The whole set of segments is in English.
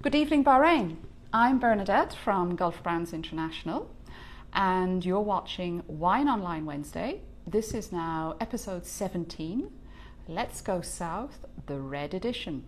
Good evening, Bahrain. I'm Bernadette from Gulf Brands International, and you're watching Wine Online Wednesday. This is now episode 17. Let's go south, the red edition.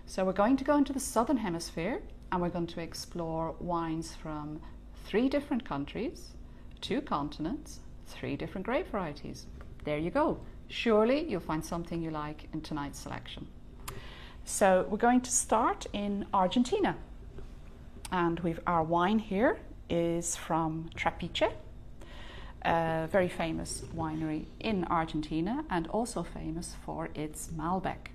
So we're going to go into the Southern Hemisphere and we're going to explore wines from 3 different countries, 2 continents, 3 different grape varieties. There you go. Surely you'll find something you like in tonight's selection. So we're going to start in Argentina, and our wine here is from Trapiche, a very famous winery in Argentina and also famous for its Malbec.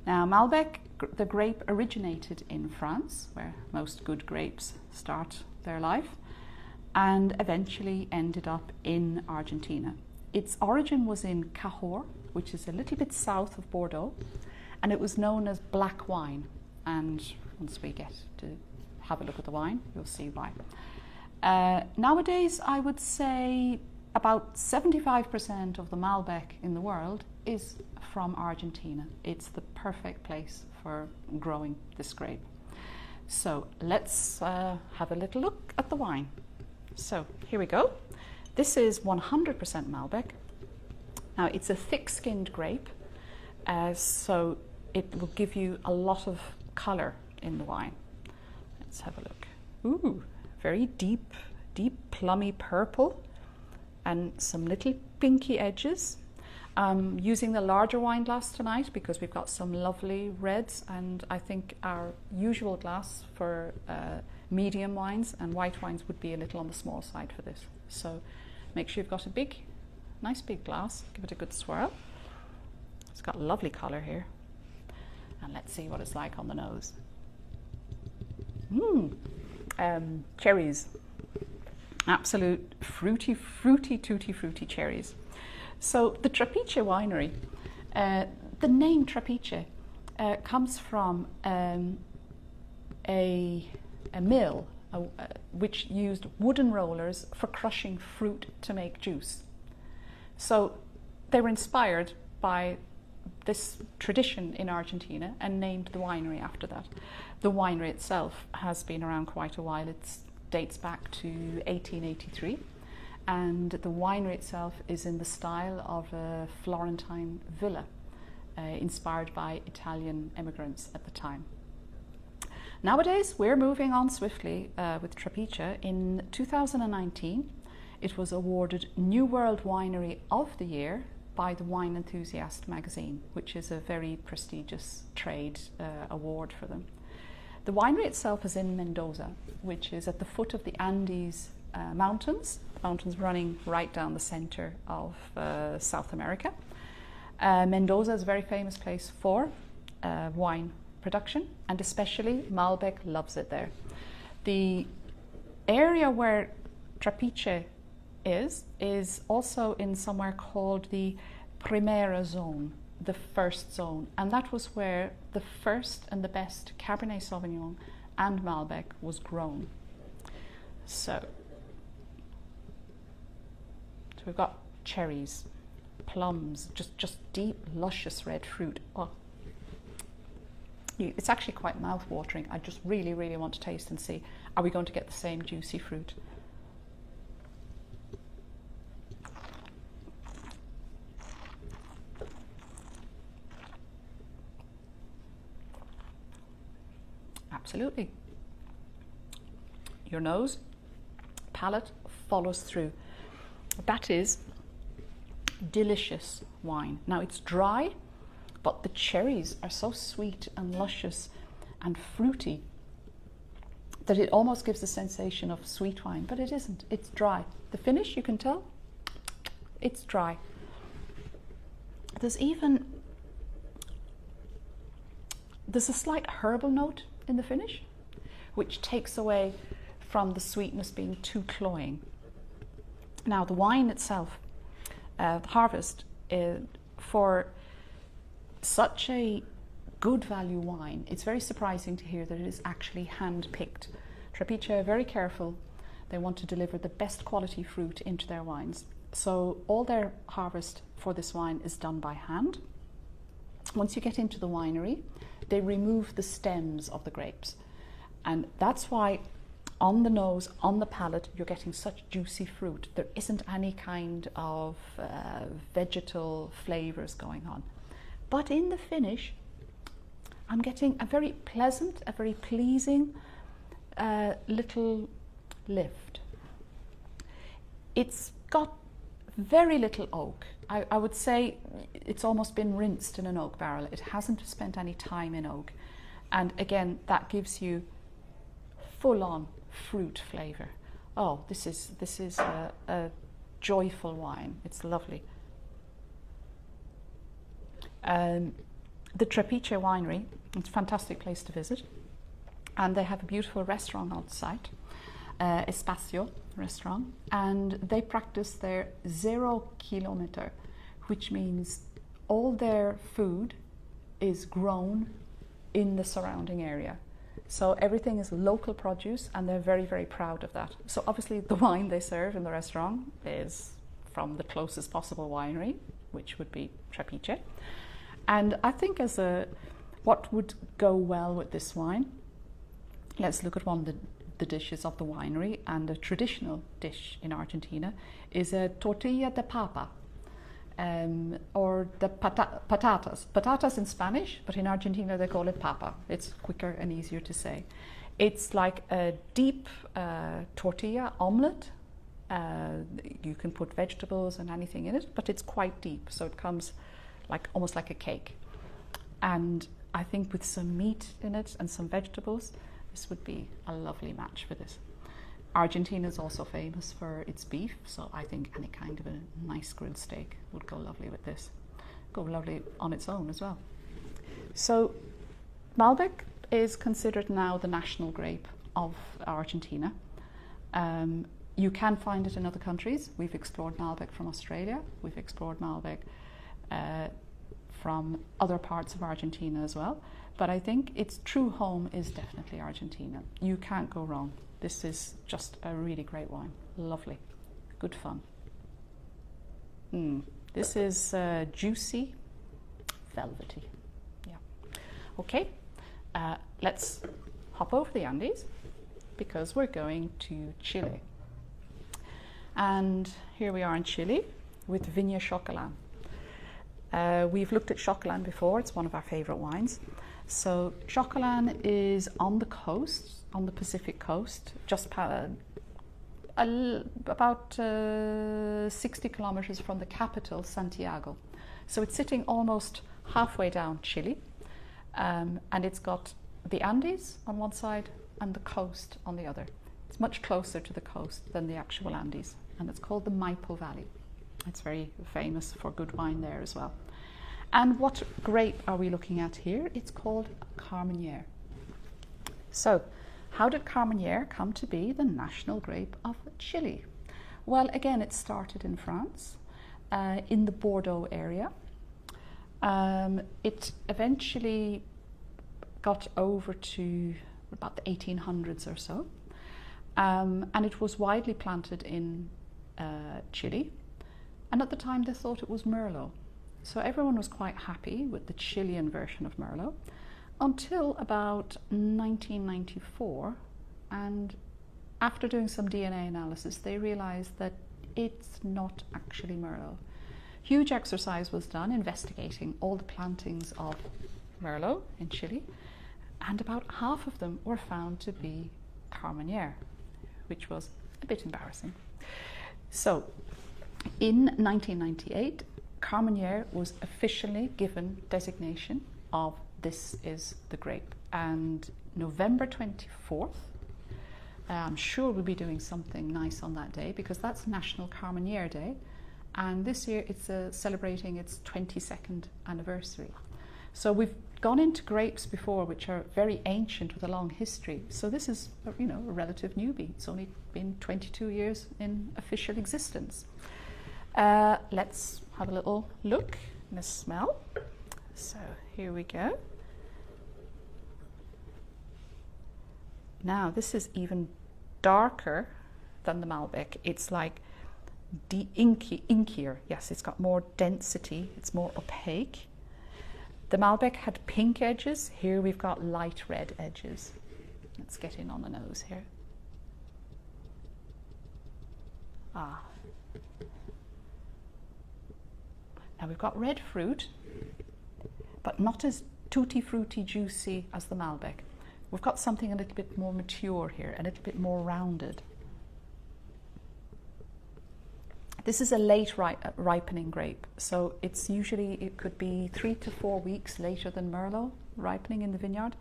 Now Malbec, the grape, originated in France, where most good grapes start their life, and eventually ended up in Argentina. Its origin was in Cahors, which is a little bit south of Bordeaux, and it was known as black wine. And once we get to have a look at the wine, you'll see why. Nowadays, I would say about 75% of the Malbec in the world is from Argentina. It's the perfect place for growing this grape. So let's have a little look at the wine. So here we go. This is 100% Malbec. Now it's a thick-skinned grape, so it will give you a lot of colour in the wine. Let's have a look. Ooh, very deep plummy purple and some little pinky edges. I'm using the larger wine glass tonight because we've got some lovely reds, and I think our usual glass for medium wines and white wines would be a little on the small side for this. So make sure you've got a nice big glass, give it a good swirl. It's got lovely colour here. And let's see what it's like on the nose. Cherries. Absolute fruity, tutti frutti cherries. So the Trapiche winery, the name Trapiche comes from a mill which used wooden rollers for crushing fruit to make juice. So they were inspired by this tradition in Argentina and named the winery after that. The winery itself has been around quite a while. It dates back to 1883, and the winery itself is in the style of a Florentine villa, inspired by Italian immigrants at the time. Nowadays, we're moving on swiftly with Trapiche. In 2019, it was awarded New World Winery of the Year by the Wine Enthusiast magazine, which is a very prestigious trade award for them. The winery itself is in Mendoza, which is at the foot of the Andes mountains, the mountains running right down the center of South America. Mendoza is a very famous place for wine production, and especially Malbec loves it there. The area where Trapiche is also in somewhere called the Primera Zone, the first zone, and that was where the first and the best Cabernet Sauvignon and Malbec was grown. So we've got cherries, plums, just deep, luscious red fruit. Oh, it's actually quite mouth-watering. I just really want to taste and see, are we going to get the same juicy fruit? Absolutely. Your nose, palate follows through. That is delicious wine. Now it's dry, but the cherries are so sweet and luscious and fruity that it almost gives the sensation of sweet wine, but it isn't. It's dry. The finish, you can tell, it's dry. There's a slight herbal note in the finish, which takes away from the sweetness being too cloying. Now the wine itself, the harvest, for such a good value wine, it's very surprising to hear that it is actually hand-picked. Trapiche are very careful. They want to deliver the best quality fruit into their wines. So all their harvest for this wine is done by hand. Once you get into the winery, they remove the stems of the grapes. And that's why on the nose, on the palate, you're getting such juicy fruit. There isn't any kind of vegetal flavors going on. But in the finish, I'm getting a very pleasant, a very pleasing little lift. It's got very little oak. I would say it's almost been rinsed in an oak barrel. It hasn't spent any time in oak. And again, that gives you full-on fruit flavour. Oh, this is a joyful wine. It's lovely. The Trapiche winery, it's a fantastic place to visit. And they have a beautiful restaurant on site, Espacio restaurant. And they practice their 0 kilometer, which means all their food is grown in the surrounding area. So everything is local produce, and they're very, very proud of that. So obviously the wine they serve in the restaurant is from the closest possible winery, which would be Trapiche. And I think what would go well with this wine, let's look at one of the dishes of the winery. And a traditional dish in Argentina is a tortilla de papa, or the patatas. Patatas in Spanish, but in Argentina they call it papa. It's quicker and easier to say. It's like a deep tortilla omelette. You can put vegetables and anything in it, but it's quite deep, so it comes almost like a cake. And I think with some meat in it and some vegetables, this would be a lovely match for this. Argentina is also famous for its beef, so I think any kind of a nice grilled steak would go lovely with this. Go lovely on its own as well. So Malbec is considered now the national grape of Argentina. You can find it in other countries. We've explored Malbec from Australia. We've explored Malbec from other parts of Argentina as well. But I think its true home is definitely Argentina. You can't go wrong. This is just a really great wine. Lovely. Good fun. This is juicy, velvety. Yeah. Okay, let's hop over the Andes because we're going to Chile. And here we are in Chile with Vina Chocalan. We've looked at Chocalan before. It's one of our favorite wines. So Chocalan is on the coast, on the Pacific coast, just about 60 kilometers from the capital, Santiago. So it's sitting almost halfway down Chile, and it's got the Andes on one side and the coast on the other. It's much closer to the coast than the actual Andes, and it's called the Maipo Valley. It's very famous for good wine there as well. And what grape are we looking at here? It's called Carmenere. So, how did Carmenere come to be the national grape of Chile? Well, again, it started in France, in the Bordeaux area. It eventually got over to about the 1800s or so, and it was widely planted in Chile. And at the time, they thought it was Merlot. So everyone was quite happy with the Chilean version of Merlot until about 1994. And after doing some DNA analysis, they realized that it's not actually Merlot. Huge exercise was done investigating all the plantings of Merlot in Chile, and about half of them were found to be Carmenere, which was a bit embarrassing. So in 1998, Carmenere was officially given designation of this is the grape. And November 24th, I'm sure we'll be doing something nice on that day because that's National Carmenere Day. And this year it's celebrating its 22nd anniversary. So we've gone into grapes before which are very ancient with a long history. So this is, a relative newbie. It's only been 22 years in official existence. Let's have a little look and a smell. So here we go. Now this is even darker than the Malbec. It's like inkier. Yes, it's got more density. It's more opaque. The Malbec had pink edges. Here we've got light red edges. Let's get in on the nose here. Ah. Now we've got red fruit, but not as tutti frutti juicy as the Malbec. We've got something a little bit more mature here, a little bit more rounded. This is a late ripening grape, so it could be 3 to 4 weeks later than Merlot ripening in the vineyard,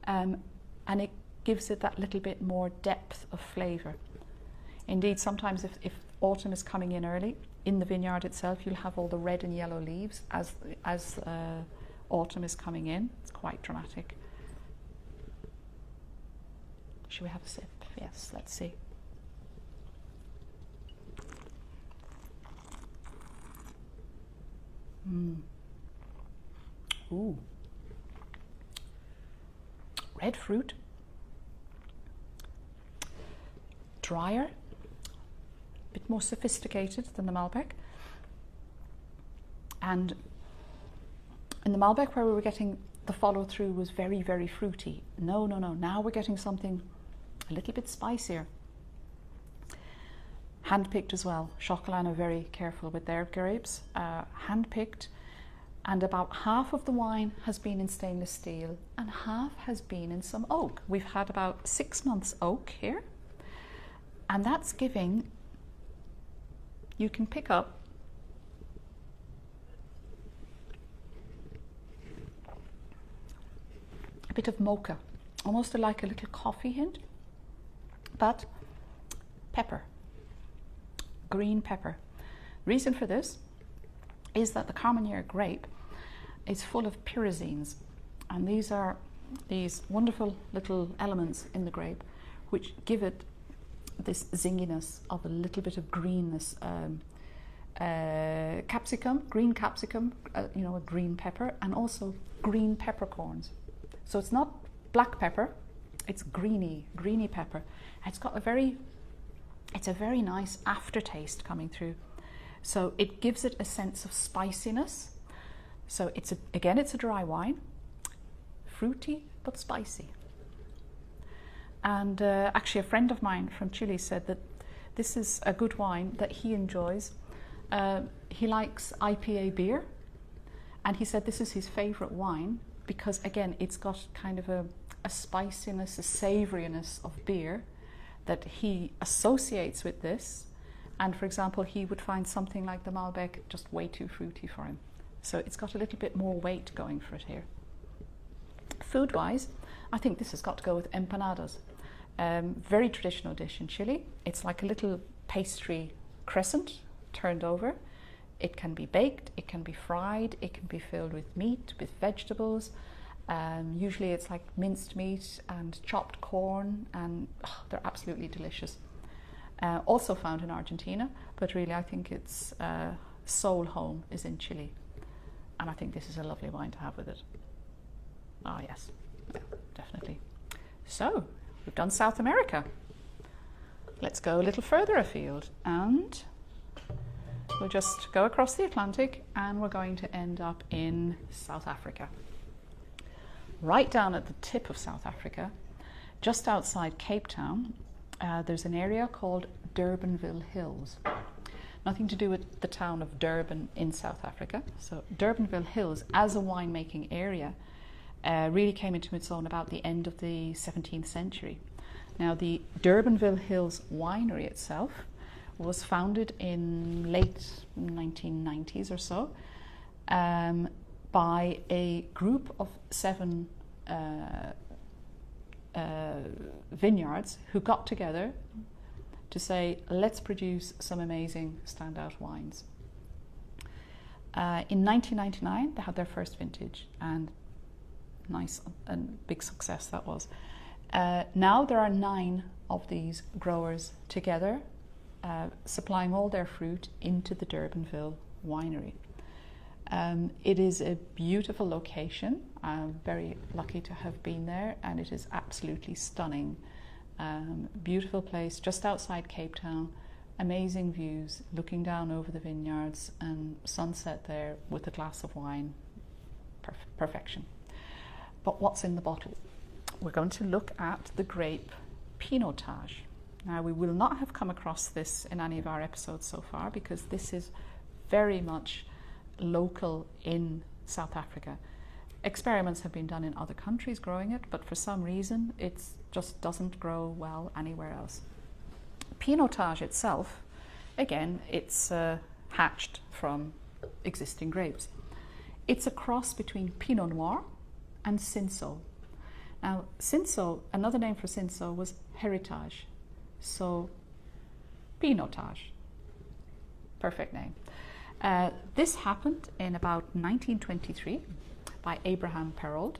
and it gives it that little bit more depth of flavour. Indeed, sometimes if autumn is coming in early, in the vineyard itself, you'll have all the red and yellow leaves as autumn is coming in. It's quite dramatic. Should we have a sip? Yes, let's see. Ooh. Red fruit. Drier. A bit more sophisticated than the Malbec. And in the Malbec, where we were getting the follow through was very, very fruity. No. Now we're getting something a little bit spicier. Hand-picked as well. Chocalan are very careful with their grapes. Hand-picked, and about half of the wine has been in stainless steel and half has been in some oak. We've had about 6 months oak here, and that's giving, you can pick up a bit of mocha, almost like a little coffee hint, but pepper. Green pepper. Reason for this is that the Carmenere grape is full of pyrazines, and these are these wonderful little elements in the grape which give it this zinginess of a little bit of greenness. Capsicum, green capsicum, a green pepper, and also green peppercorns. So it's not black pepper, it's greeny pepper. It's got a very nice aftertaste coming through. So it gives it a sense of spiciness. So it's a dry wine, fruity but spicy. And actually a friend of mine from Chile said that this is a good wine that he enjoys. He likes IPA beer, and he said this is his favorite wine because, again, it's got kind of a spiciness, a savouriness of beer that he associates with this. And for example, he would find something like the Malbec just way too fruity for him. So it's got a little bit more weight going for it here. Food-wise, I think this has got to go with empanadas. Very traditional dish in Chile. It's like a little pastry crescent turned over. It can be baked, it can be fried, it can be filled with meat, with vegetables. Usually it's like minced meat and chopped corn, and they're absolutely delicious. Also found in Argentina, but really I think its sole home is in Chile. And I think this is a lovely wine to have with it. Ah, yes, yeah, definitely. So, we've done South America. Let's go a little further afield, and we'll just go across the Atlantic, and we're going to end up in South Africa. Right down at the tip of South Africa, just outside Cape Town, there's an area called Durbanville Hills. Nothing to do with the town of Durban in South Africa. So Durbanville Hills, as a winemaking area, really came into its own about the end of the 17th century. Now, the Durbanville Hills winery itself was founded in late 1990s or so by a group of 7 vineyards who got together to say, let's produce some amazing standout wines. In 1999, they had their first vintage, and nice and big success that was. Now there are 9 of these growers together, supplying all their fruit into the Durbanville winery. It is a beautiful location. I'm very lucky to have been there, and it is absolutely stunning. Beautiful place just outside Cape Town, amazing views, looking down over the vineyards, and sunset there with a glass of wine. Perfection. But what's in the bottle? we're going to look at the grape Pinotage. Now, we will not have come across this in any of our episodes so far because this is very much local in South Africa. Experiments have been done in other countries growing it, but for some reason it just doesn't grow well anywhere else. Pinotage itself, again, it's hatched from existing grapes. It's a cross between Pinot Noir and Cinsault. Now, Cinsault, another name for Cinsault was heritage, so Pinotage, perfect name. This happened in about 1923 by Abraham Perold,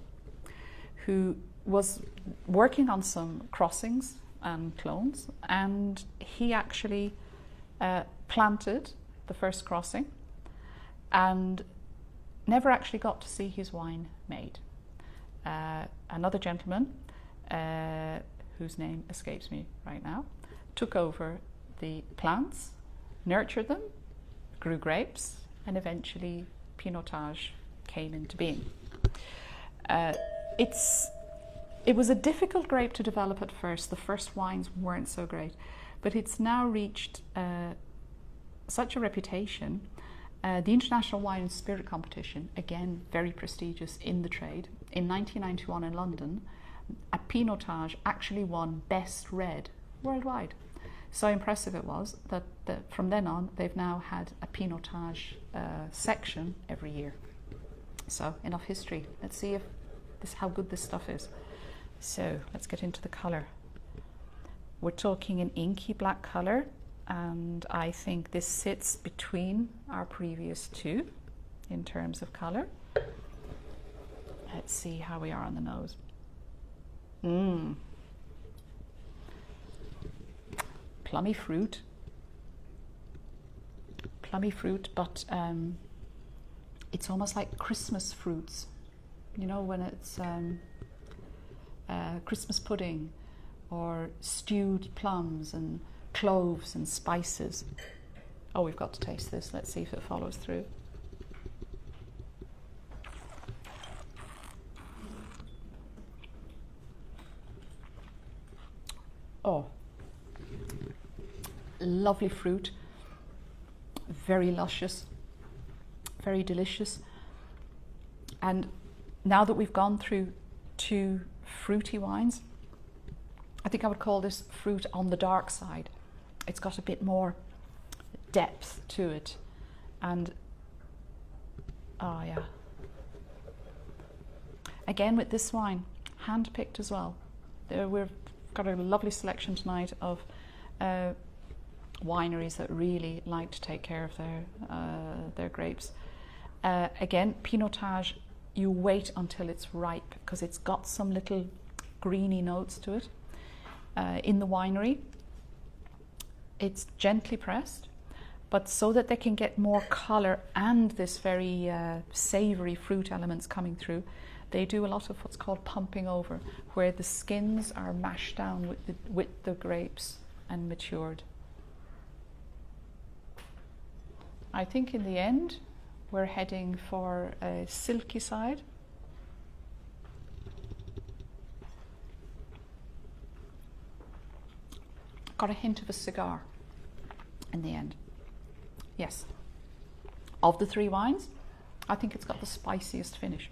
who was working on some crossings and clones, and he actually planted the first crossing and never actually got to see his wine made. Another gentleman, whose name escapes me right now, took over the plants, nurtured them, grew grapes, and eventually Pinotage came into being. It was a difficult grape to develop at first. The first wines weren't so great, but it's now reached such a reputation. The International Wine and Spirit Competition, again very prestigious in the trade, in 1991 in London, a Pinotage actually won Best Red worldwide. So impressive it was that from then on they've now had a Pinotage section every year. So enough history. Let's see how good this stuff is. So let's get into the colour. We're talking an inky black colour, and I think this sits between our previous two in terms of colour. Let's see how we are on the nose. Plummy fruit, but it's almost like Christmas fruits. You know, when it's Christmas pudding or stewed plums and cloves and spices. Oh, we've got to taste this. Let's see if it follows through. Oh, lovely fruit, very luscious, very delicious. And now that we've gone through two fruity wines, I think I would call this fruit on the dark side. It's got a bit more depth to it, and oh yeah. Again with this wine, hand-picked as well. We've got a lovely selection tonight of wineries that really like to take care of their grapes. Again, Pinotage, you wait until it's ripe because it's got some little greeny notes to it. In the winery, it's gently pressed, but so that they can get more colour and this very savoury fruit elements coming through, they do a lot of what's called pumping over, where the skins are mashed down with the grapes and matured. I think in the end we're heading for a silky side. Got a hint of a cigar in the end. Yes. Of the three wines, I think it's got the spiciest finish.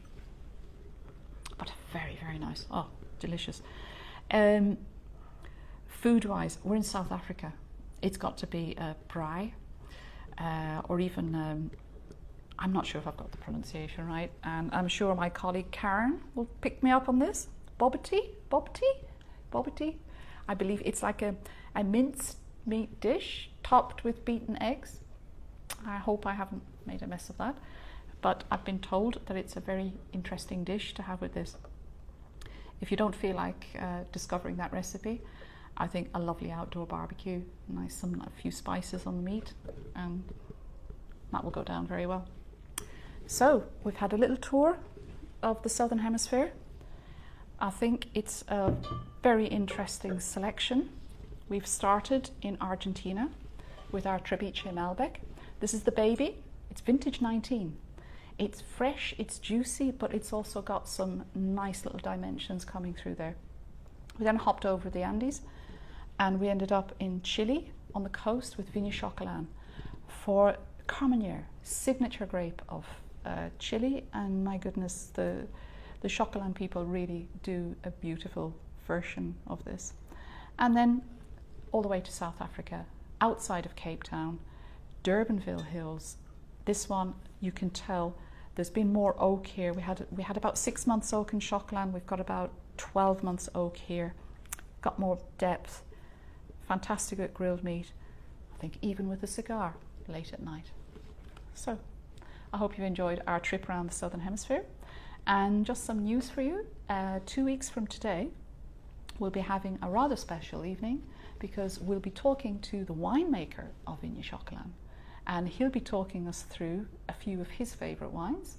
But very, very nice. Oh, delicious. Food-wise, we're in South Africa. It's got to be a braai, or even, I'm not sure if I've got the pronunciation right, and I'm sure my colleague Karen will pick me up on this. Bodied. I believe it's like a minced meat dish topped with beaten eggs. I hope I haven't made a mess of that, but I've been told that it's a very interesting dish to have with this. If you don't feel like discovering that recipe, I think a lovely outdoor barbecue, a few spices on the meat, and that will go down very well. So we've had a little tour of the Southern Hemisphere. I think it's a very interesting selection. We've started in Argentina with our Trapiche Malbec. This is the baby. It's vintage 19. It's fresh, it's juicy, but it's also got some nice little dimensions coming through there. We then hopped over the Andes and we ended up in Chile on the coast with Vina Chocalan for Carmenere, signature grape of Chile. And my goodness, the Chocalan people really do a beautiful version of this. And then all the way to South Africa, outside of Cape Town, Durbanville Hills. This one, you can tell there's been more oak here. We had about 6 months oak in Chocalan. We've got about 12 months oak here. Got more depth. Fantastic at grilled meat. I think even with a cigar late at night. So I hope you enjoyed our trip around the Southern Hemisphere. And just some news for you. 2 weeks from today, we'll be having a rather special evening because we'll be talking to the winemaker of Vina Chocalan. And he'll be talking us through a few of his favourite wines.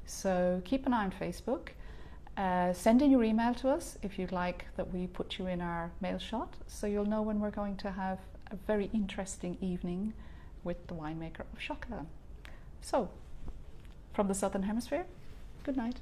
So keep an eye on Facebook. Send in your email to us if you'd like that we put you in our mail shot, so you'll know when we're going to have a very interesting evening with the winemaker of Chocalan. So, from the Southern Hemisphere, good night.